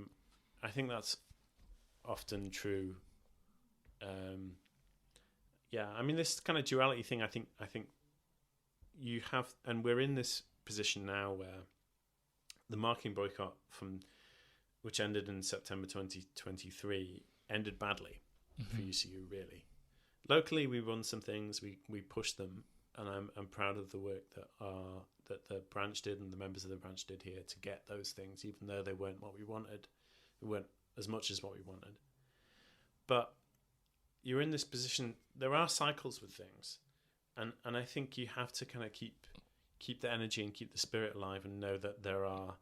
think that's often true. I mean, this kind of duality thing, I think you have, and we're in this position now where the marketing boycott which ended in September 2023 ended badly for UCU, really. Locally, we run some things, we push them, and I'm proud of the work that the branch did and the members of the branch did here to get those things, even though they weren't what we wanted. They weren't as much as what we wanted. But you're in this position, there are cycles with things, and I think you have to kind of keep the energy and keep the spirit alive, and know that there are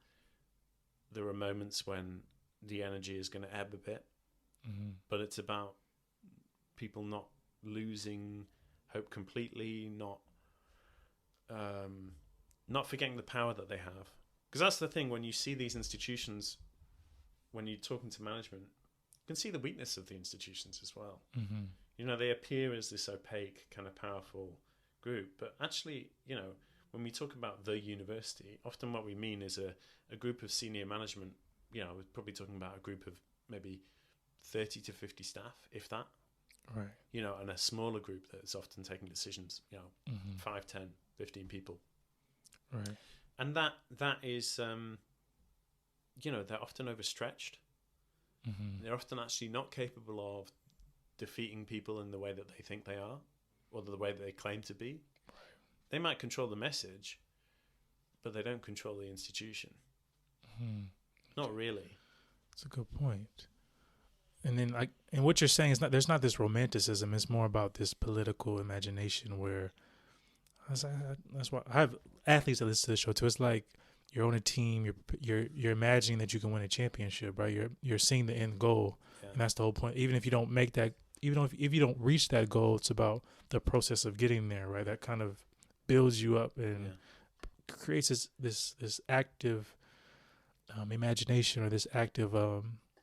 moments when the energy is going to ebb a bit, but it's about people not losing hope completely, not forgetting the power that they have. Because that's the thing, when you see these institutions, when you're talking to management, you can see the weakness of the institutions as well. They appear as this opaque, kind of powerful group, but actually, when we talk about the university, often what we mean is a group of senior management. We're probably talking about a group of maybe 30 to 50 staff, if that. Right. And a smaller group that's often taking decisions, 5, 10, 15 people. Right. And that is, they're often overstretched. They're often actually not capable of defeating people in the way that they think they are, or the way that they claim to be. Right. They might control the message, but they don't control the institution. Not really. That's a good point. And then, and what you're saying is there's not this romanticism. It's more about this political imagination where that's why I have athletes that listen to the show too. It's like you're on a team. You're imagining that you can win a championship, right? You're seeing the end goal, and that's the whole point. Even if you don't make that, even if you don't reach that goal, it's about the process of getting there, right? That kind of builds you up and creates this active imagination, or this active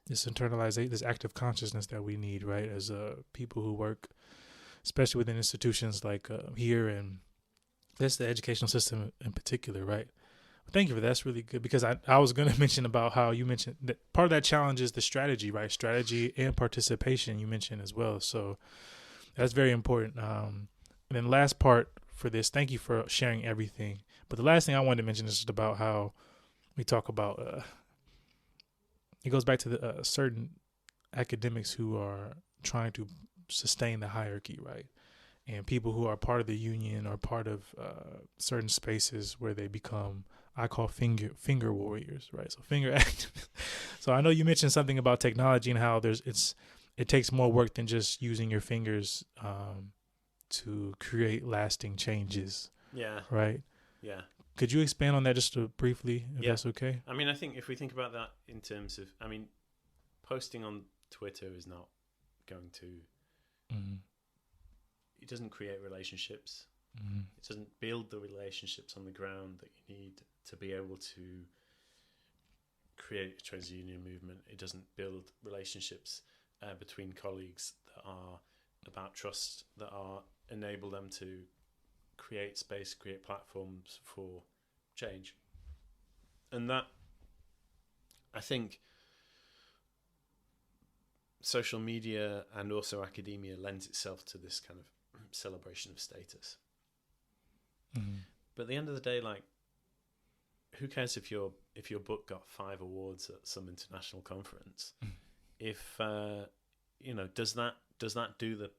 this internalization, this active consciousness that we need, right? As people who work, especially within institutions like here, and that's the educational system in particular, right? Thank you for that. That's really good, because I was going to mention about how you mentioned that part of that challenge is the strategy, right? Strategy and participation you mentioned as well. So that's very important. And then last part for this, thank you for sharing everything. But the last thing I wanted to mention is just about how we talk about, it goes back to the certain academics who are trying to sustain the hierarchy, right? And people who are part of the union or part of certain spaces where they become, I call finger warriors, right? So finger activists. So I know you mentioned something about technology and how it takes more work than just using your fingers to create lasting changes. Yeah. Right? Yeah. Could you expand on that just briefly, if that's okay? I mean, I think if we think about that in terms of, posting on Twitter is not going to, it doesn't create relationships. It doesn't build the relationships on the ground that you need to be able to create a trades union movement. It doesn't build relationships between colleagues that are about trust, that enable them to create space, create platforms for change. And that, I think, social media and also academia lends itself to this kind of celebration of status. But at the end of the day, like, who cares if your book got 5 awards at some international conference? If does that do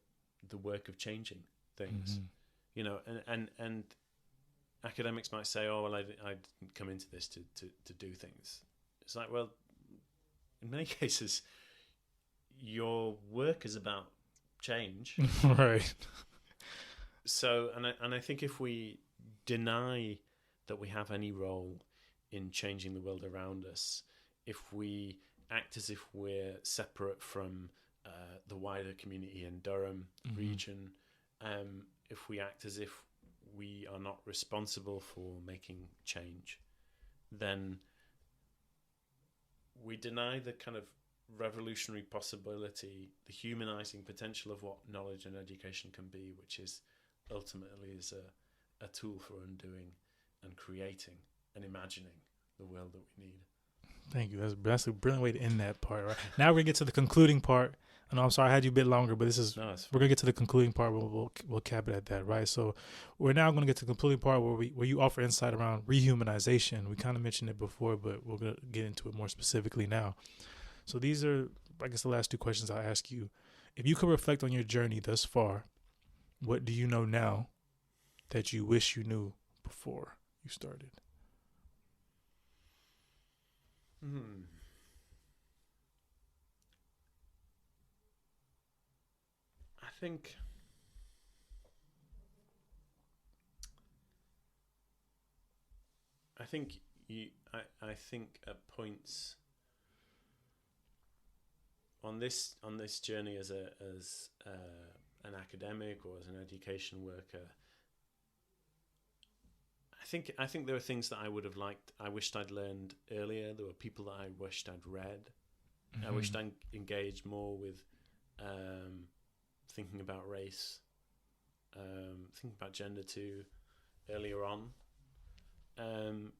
the work of changing things? And academics might say, oh well, I didn't come into this to do things. It's like, well, in many cases your work is about change. Right. So, and I think if we deny that we have any role in changing the world around us, if we act as if we're separate from the wider community in Durham region, if we act as if we are not responsible for making change, then we deny the kind of revolutionary possibility, the humanizing potential of what knowledge and education can be, which is ultimately is a tool for undoing and creating and imagining the world that we need. Thank you. That's a brilliant way to end that part. Right now, we're gonna get to the concluding part. And I'm sorry I had you a bit longer, but we're gonna get to the concluding part. We'll cap it at that, right? So we're now gonna get to the concluding part where you offer insight around rehumanization. We kind of mentioned it before, but we're gonna get into it more specifically now. So these are, I guess, the last two questions I'll ask you. If you could reflect on your journey thus far, what do you know now that you wish you knew before you started? I think at points on this journey as an academic or as an education worker, I think there are things that I would have liked. I wished I'd learned earlier. There were people that I wished I'd read. I wished I'd engaged more with thinking about race, thinking about gender too, earlier on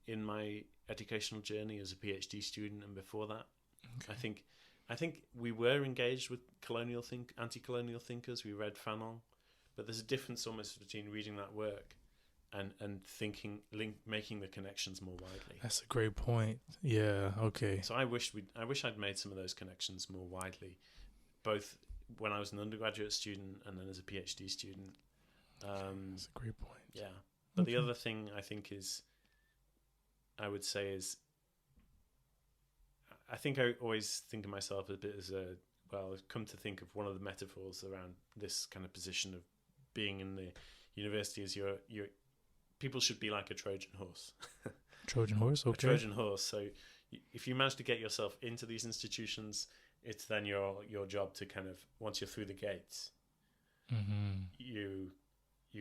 in my educational journey as a PhD student and before that. Okay. I think we were engaged with anti-colonial thinkers. We read Fanon, but there's a difference almost between reading that work and thinking, making the connections more widely. That's a great point. Yeah. Okay. So I wish I'd made some of those connections more widely, both when I was an undergraduate student and then as a PhD student. That's a great point. Yeah. But the other thing I think I would say is, I think I always think of myself a bit as I've come to think of one of the metaphors around this kind of position of being in the university as your people should be like a Trojan horse. Trojan horse, okay. A Trojan horse. So if you manage to get yourself into these institutions, it's then your job to kind of, once you're through the gates, you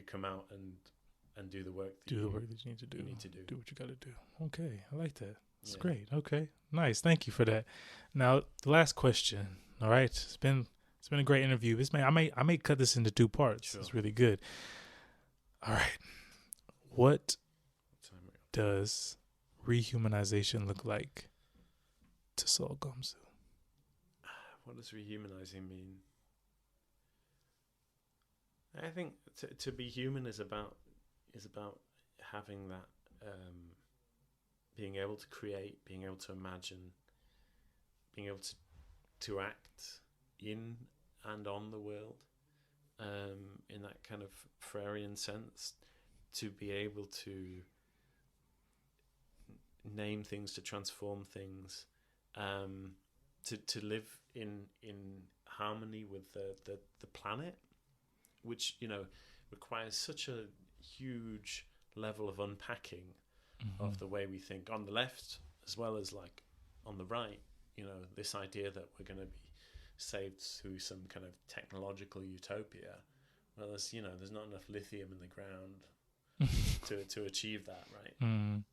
come out and do the work. Do the work that you need to do. Do what you got to do. Okay, I like that. It's great. Okay, nice. Thank you for that. Now, the last question. All right, it's been a great interview. I may cut this into two parts. Sure. It's really good. All right, what does rehumanization look like to Saul Gomsu? What does rehumanizing mean? I think to be human is about having that, being able to create, being able to imagine, being able to act in and on the world, in that kind of Freirean sense, to be able to name things, to transform things, to live in harmony with the planet, which requires such a huge level of unpacking of the way we think on the left as well as like on the right. This idea that we're going to be saved through some kind of technological utopia. Well, there's not enough lithium in the ground to achieve that, right?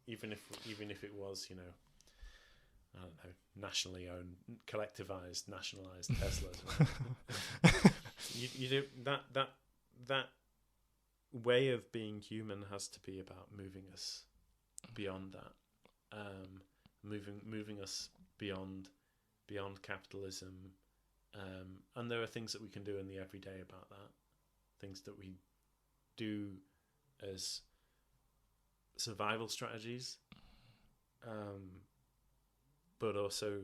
Even if it was, I don't know, nationally owned, collectivized, nationalized Teslas. Right? you do that way of being human has to be about moving us beyond that, moving us beyond capitalism, and there are things that we can do in the everyday about that, things that we do as survival strategies, but also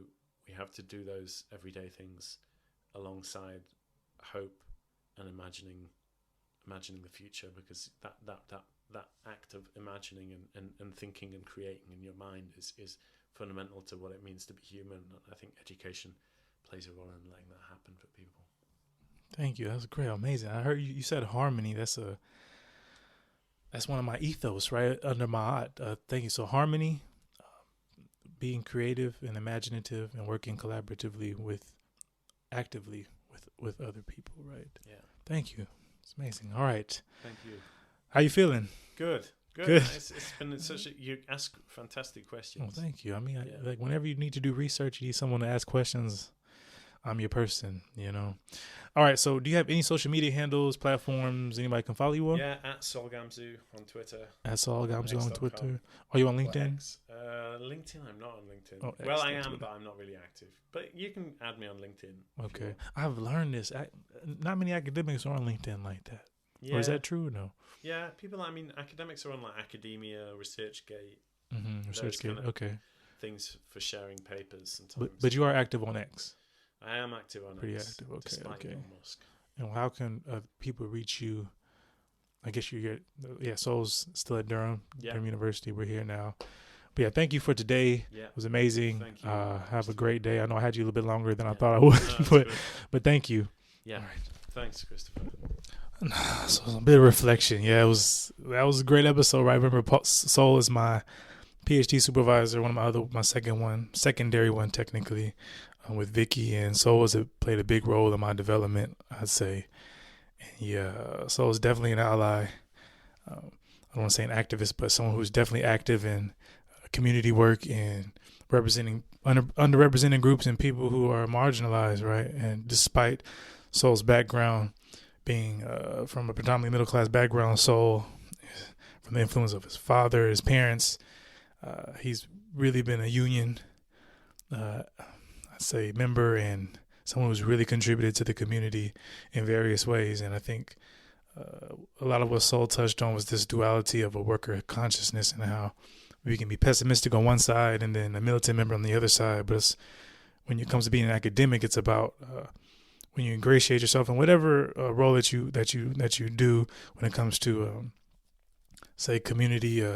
we have to do those everyday things alongside hope and imagining the future, because that act of imagining and thinking and creating in your mind is fundamental to what it means to be human. I think education plays a role in letting that happen for people. Thank you. That's great. Amazing. I heard you said harmony. That's one of my ethos, right under my thank you. So harmony, being creative and imaginative, and working collaboratively actively with other people, right? Yeah. Thank you. It's amazing. All right. Thank you. How you feeling? Good. Good. It's been you ask fantastic questions. Oh, thank you. I mean, like whenever you need to do research, you need someone to ask questions. I'm your person, you know. All right. So, do you have any social media handles, platforms anybody can follow you on? Yeah, at Solgamzu on Twitter. At Solgamzu on Twitter. Are you on LinkedIn? LinkedIn. I'm not on LinkedIn. Oh, well, I am, but I'm not really active. But you can add me on LinkedIn. Okay. I've learned this. Not many academics are on LinkedIn like that. Yeah. Or is that true or no? Yeah, academics are on like Academia, ResearchGate. Mm-hmm. ResearchGate, okay. Things for sharing papers sometimes. But you are active on X? I am active on Pretty X. Active, okay. Despite Elon Musk. And how can people reach you? I guess Sol's still at Durham University. We're here now. But yeah, thank you for today. Yeah. It was amazing. Thank you. Have a great day. I know I had you a little bit longer than I thought I would, but thank you. Yeah. All right. Thanks, Christopher. So a bit of reflection. Yeah, that was a great episode, right? Remember, Sol is my PhD supervisor, my secondary one technically, with Vicky, and Sol has played a big role in my development, I'd say. And yeah, Sol is definitely an ally. I don't want to say an activist, but someone who's definitely active in community work and representing underrepresented groups and people who are marginalized, right? And despite Sol's background, being from a predominantly middle-class background, Sol, from the influence of his father, his parents, he's really been a union, I'd say, member and someone who's really contributed to the community in various ways. And I think a lot of what Sol touched on was this duality of a worker consciousness and how we can be pessimistic on one side and then a militant member on the other side. But when it comes to being an academic, it's about when you ingratiate yourself in whatever role that you do when it comes to say community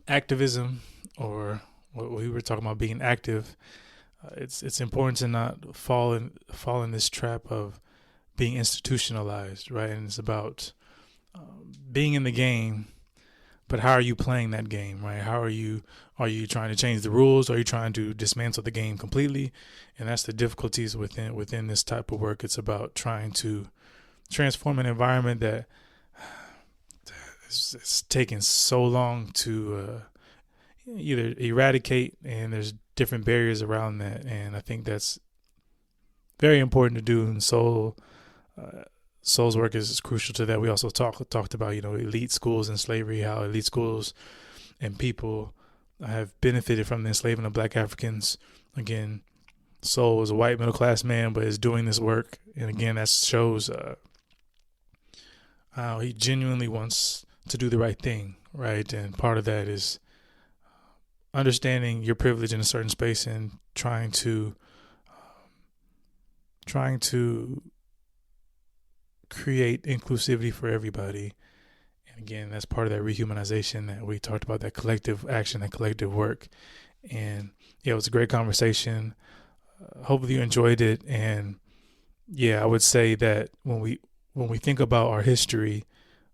activism, or what we were talking about being active, it's important to not fall in this trap of being institutionalized, right? And it's about being in the game, but how are you playing that game, right? Are you trying to change the rules? Are you trying to dismantle the game completely? And that's the difficulties within this type of work. It's about trying to transform an environment that it's taken so long to either eradicate, and there's different barriers around that. And I think that's very important to do. And Sol's work is crucial to that. We also talked about, elite schools and slavery, how elite schools and people have benefited from the enslavement of Black Africans. Again, Sol is a white middle-class man, but is doing this work. And again, that shows how he genuinely wants to do the right thing, right? And part of that is understanding your privilege in a certain space and trying to create inclusivity for everybody. And again, that's part of that rehumanization that we talked about, that collective action, that collective work. And yeah, it was a great conversation. Hopefully you enjoyed it. And yeah, I would say that when we think about our history,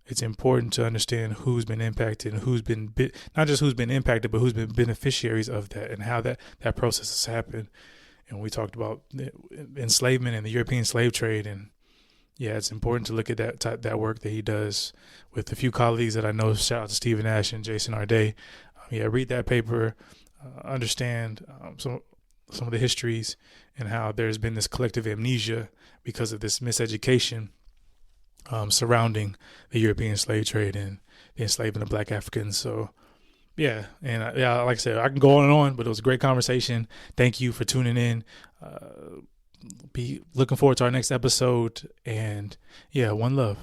it's important to understand who's been impacted and who's been not just who's been impacted, but who's been beneficiaries of that and how that process has happened. And we talked about enslavement and the European slave trade. And yeah, it's important to look at that work that he does with a few colleagues that I know. Shout out to Stephen Ash and Jason Arday. Read that paper, understand some of the histories and how there's been this collective amnesia because of this miseducation surrounding the European slave trade and the enslavement of Black Africans. So yeah, and like I said, I can go on and on, but it was a great conversation. Thank you for tuning in. Be looking forward to our next episode, and yeah, one love.